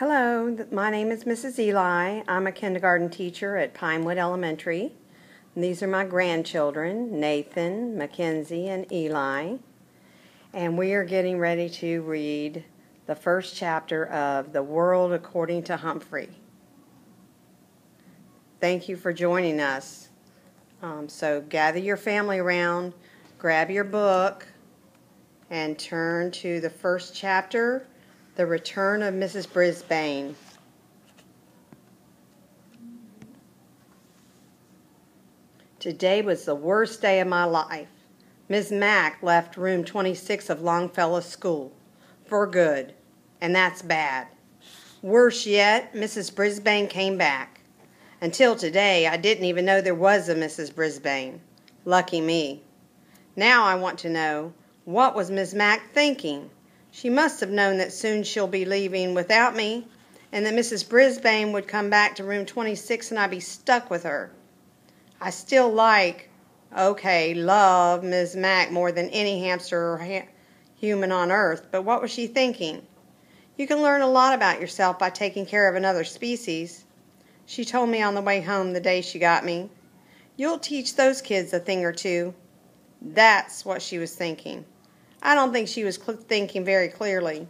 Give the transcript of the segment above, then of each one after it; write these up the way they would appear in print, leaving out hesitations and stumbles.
Hello, my name is Mrs. Eli. I'm a kindergarten teacher at Pinewood Elementary. And these are my grandchildren, Nathan, Mackenzie, and Eli. And we are getting ready to read the first chapter of The World According to Humphrey. Thank you for joining us. So gather your family around, grab your book, and turn to the first chapter, The Return of Mrs. Brisbane. Today was the worst day of my life. Ms. Mack left room 26 of Longfellow's school for good, and that's bad. Worse yet, Mrs. Brisbane came back. Until today, I didn't even know there was a Mrs. Brisbane. Lucky me. Now I want to know, what was Ms. Mack thinking? She must have known that soon she'll be leaving without me, and that Mrs. Brisbane would come back to room 26 and I'd be stuck with her. I still love Ms. Mack more than any hamster or human on earth, but what was she thinking? You can learn a lot about yourself by taking care of another species. She told me on the way home the day she got me. You'll teach those kids a thing or two. That's what she was thinking. I don't think she was thinking very clearly.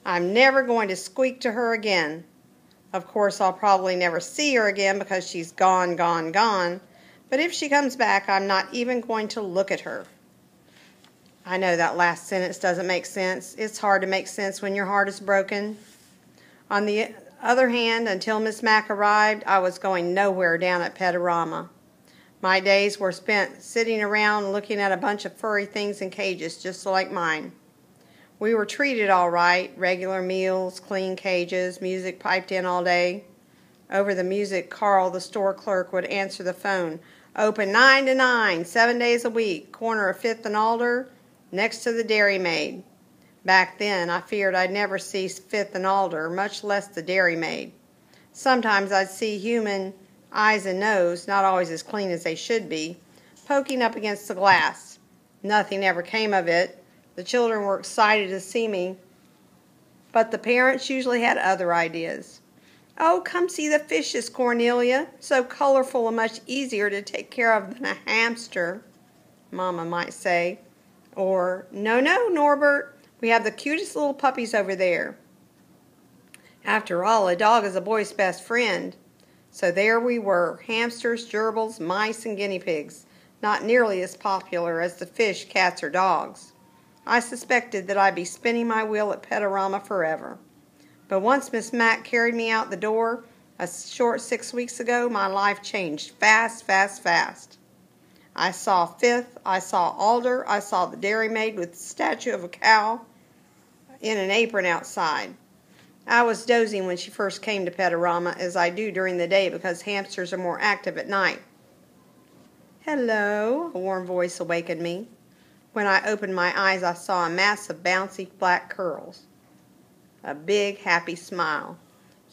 I'm never going to squeak to her again. Of course, I'll probably never see her again because she's gone. But if she comes back, I'm not even going to look at her. I know that last sentence doesn't make sense. It's hard to make sense when your heart is broken. On the other hand, until Miss Mack arrived, I was going nowhere down at Petarama. My days were spent sitting around looking at a bunch of furry things in cages just like mine. We were treated all right, regular meals, clean cages, music piped in all day. Over the music, Carl, the store clerk, would answer the phone. Open 9 to 9, 7 days a week, corner of 5th and Alder, next to the Dairy Maid. Back then, I feared I'd never see 5th and Alder, much less the Dairy Maid. Sometimes I'd see human eyes and nose, not always as clean as they should be, poking up against the glass. Nothing ever came of it. The children were excited to see me, but the parents usually had other ideas. Oh, come see the fishes, Cornelia. So colorful and much easier to take care of than a hamster, Mama might say. Or, no, Norbert, we have the cutest little puppies over there. After all, a dog is a boy's best friend. So there we were, hamsters, gerbils, mice, and guinea pigs, not nearly as popular as the fish, cats, or dogs. I suspected that I'd be spinning my wheel at Petarama forever. But once Miss Mack carried me out the door, a short 6 weeks ago, my life changed fast. I saw 5th, I saw Alder, I saw the Dairy Maid with the statue of a cow in an apron outside. I was dozing when she first came to Petarama, as I do during the day because hamsters are more active at night. Hello, a warm voice awakened me. When I opened my eyes, I saw a mass of bouncy black curls. A big, happy smile.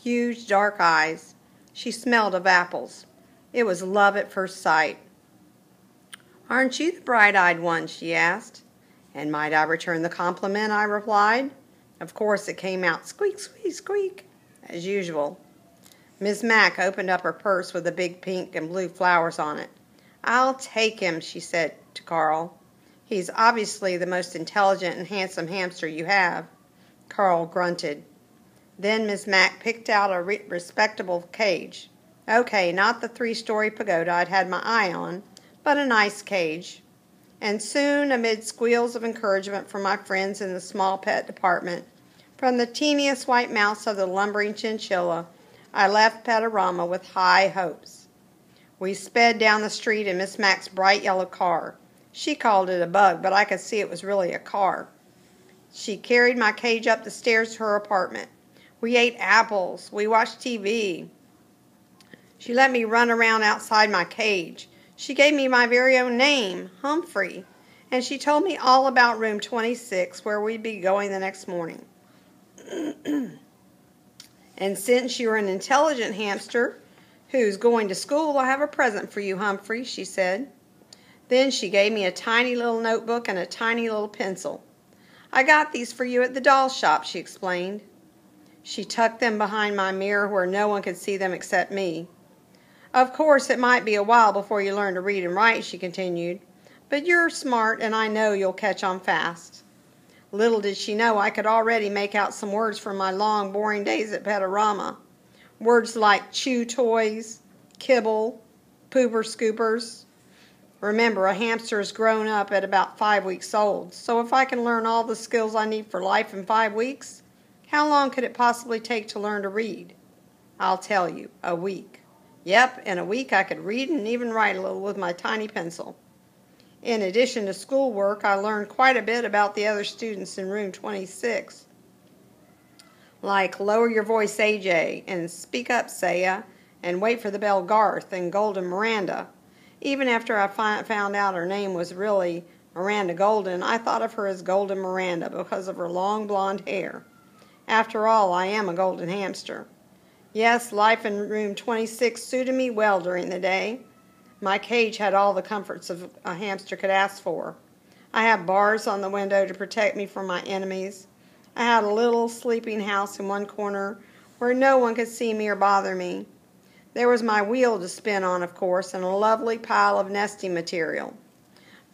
Huge, dark eyes. She smelled of apples. It was love at first sight. Aren't you the bright-eyed one? She asked. And might I return the compliment? I replied. Of course, it came out squeak, squeak, squeak, as usual. Miss Mack opened up her purse with the big pink and blue flowers on it. I'll take him, she said to Carl. He's obviously the most intelligent and handsome hamster you have. Carl grunted. Then Miss Mack picked out a respectable cage. Okay, not the 3-story pagoda I'd had my eye on, but a nice cage. And soon, amid squeals of encouragement from my friends in the small pet department, from the teeniest white mouse of the lumbering chinchilla, I left Petarama with high hopes. We sped down the street in Miss Mack's bright yellow car. She called it a bug, but I could see it was really a car. She carried my cage up the stairs to her apartment. We ate apples. We watched TV. She let me run around outside my cage. She gave me my very own name, Humphrey, and she told me all about room 26, where we'd be going the next morning. And since you're an intelligent hamster who's going to school, I have a present for you, Humphrey, she said. Then she gave me a tiny little notebook and a tiny little pencil. I got these for you at the doll shop, she explained. She tucked them behind my mirror where no one could see them except me. Of course, it might be a while before you learn to read and write, she continued, but you're smart and I know you'll catch on fast. Little did she know I could already make out some words from my long, boring days at Petarama. Words like chew toys, kibble, pooper scoopers. Remember, a hamster is grown up at about 5 weeks old, so if I can learn all the skills I need for life in 5 weeks, how long could it possibly take to learn to read? I'll tell you, a week. Yep, in a week I could read and even write a little with my tiny pencil. In addition to schoolwork, I learned quite a bit about the other students in room 26. Like lower your voice, AJ, and speak up, Saya, and wait for the bell, Garth, and Golden Miranda. Even after I found out her name was really Miranda Golden, I thought of her as Golden Miranda because of her long blonde hair. After all, I am a golden hamster. Yes, life in room 26 suited me well during the day. My cage had all the comforts a hamster could ask for. I had bars on the window to protect me from my enemies. I had a little sleeping house in one corner where no one could see me or bother me. There was my wheel to spin on, of course, and a lovely pile of nesting material.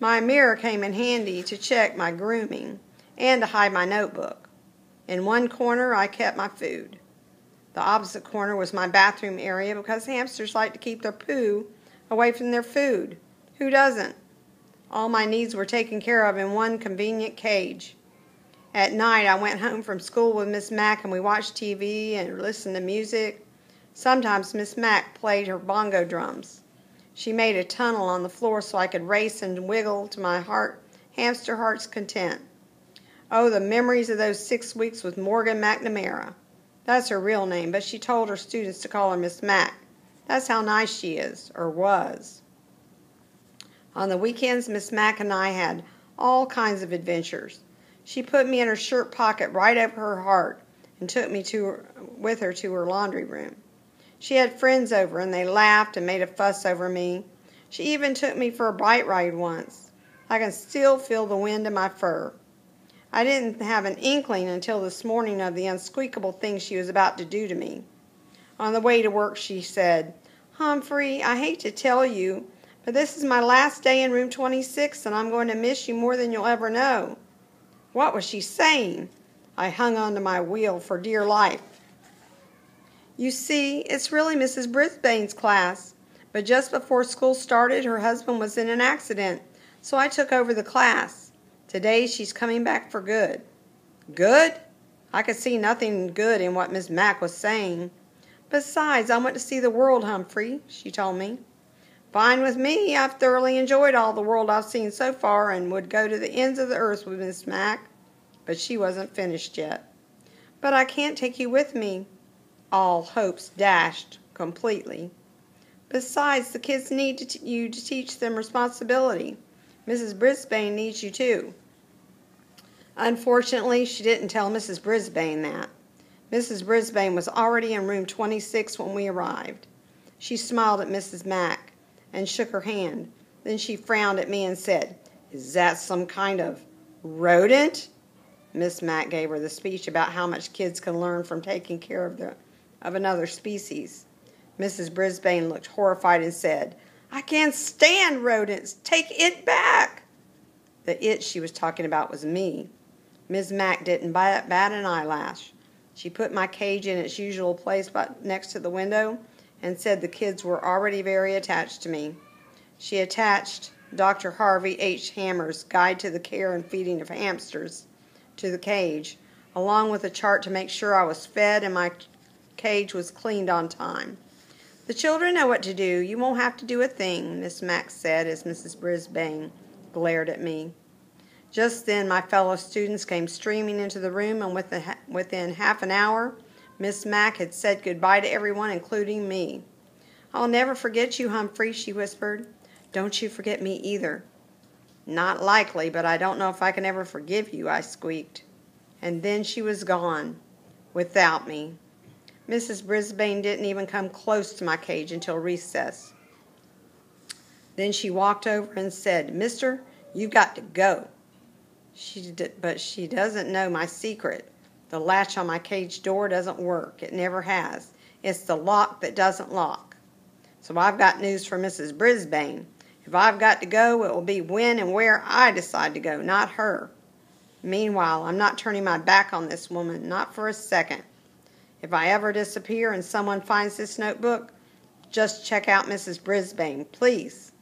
My mirror came in handy to check my grooming and to hide my notebook. In one corner, I kept my food. The opposite corner was my bathroom area because hamsters like to keep their poo away from their food. Who doesn't? All my needs were taken care of in one convenient cage. At night, I went home from school with Miss Mack and we watched TV and listened to music. Sometimes Miss Mack played her bongo drums. She made a tunnel on the floor so I could race and wiggle to my hamster heart's content. Oh, the memories of those 6 weeks with Morgan McNamara. That's her real name, but she told her students to call her Miss Mack. That's how nice she is, or was. On the weekends, Miss Mack and I had all kinds of adventures. She put me in her shirt pocket right over her heart and took me with her to her laundry room. She had friends over and they laughed and made a fuss over me. She even took me for a bike ride once. I can still feel the wind in my fur. I didn't have an inkling until this morning of the unspeakable thing she was about to do to me. On the way to work, she said, "Humphrey, I hate to tell you, but this is my last day in room 26 and I'm going to miss you more than you'll ever know." What was she saying? I hung onto my wheel for dear life. You see, it's really Mrs. Brisbane's class, but just before school started, her husband was in an accident, so I took over the class. Today she's coming back for good. Good? I could see nothing good in what Miss Mack was saying. Besides, I want to see the world, Humphrey, she told me. Fine with me. I've thoroughly enjoyed all the world I've seen so far and would go to the ends of the earth with Miss Mack. But she wasn't finished yet. But I can't take you with me. All hopes dashed completely. Besides, the kids need you to teach them responsibility. Mrs. Brisbane needs you too. Unfortunately, she didn't tell Mrs. Brisbane that. Mrs. Brisbane was already in room 26 when we arrived. She smiled at Mrs. Mack and shook her hand. Then she frowned at me and said, "Is that some kind of rodent?" Miss Mack gave her the speech about how much kids can learn from taking care of another species. Mrs. Brisbane looked horrified and said, "I can't stand rodents. Take it back." The it she was talking about was me. Miss Mack didn't bat an eyelash. She put my cage in its usual place next to the window and said the kids were already very attached to me. She attached Dr. Harvey H. Hammer's Guide to the Care and Feeding of Hamsters to the cage, along with a chart to make sure I was fed and my cage was cleaned on time. "The children know what to do. You won't have to do a thing," Miss Mack said as Mrs. Brisbane glared at me. Just then my fellow students came streaming into the room, and within half an hour, Miss Mack had said goodbye to everyone, including me. "I'll never forget you, Humphrey," she whispered. "Don't you forget me either." "Not likely, but I don't know if I can ever forgive you," I squeaked. And then she was gone, without me. Mrs. Brisbane didn't even come close to my cage until recess. Then she walked over and said, "Mister, you've got to go." But she doesn't know my secret. The latch on my cage door doesn't work. It never has. It's the lock that doesn't lock. So I've got news for Mrs. Brisbane. If I've got to go, it will be when and where I decide to go, not her. Meanwhile, I'm not turning my back on this woman, not for a second. If I ever disappear and someone finds this notebook, just check out Mrs. Brisbane, please.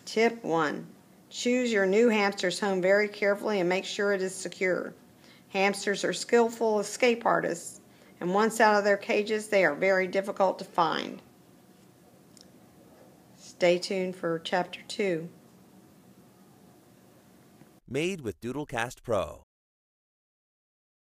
Tip 1. Choose your new hamster's home very carefully and make sure it is secure. Hamsters are skillful escape artists, and once out of their cages, they are very difficult to find. Stay tuned for Chapter 2. Made with Doodlecast Pro.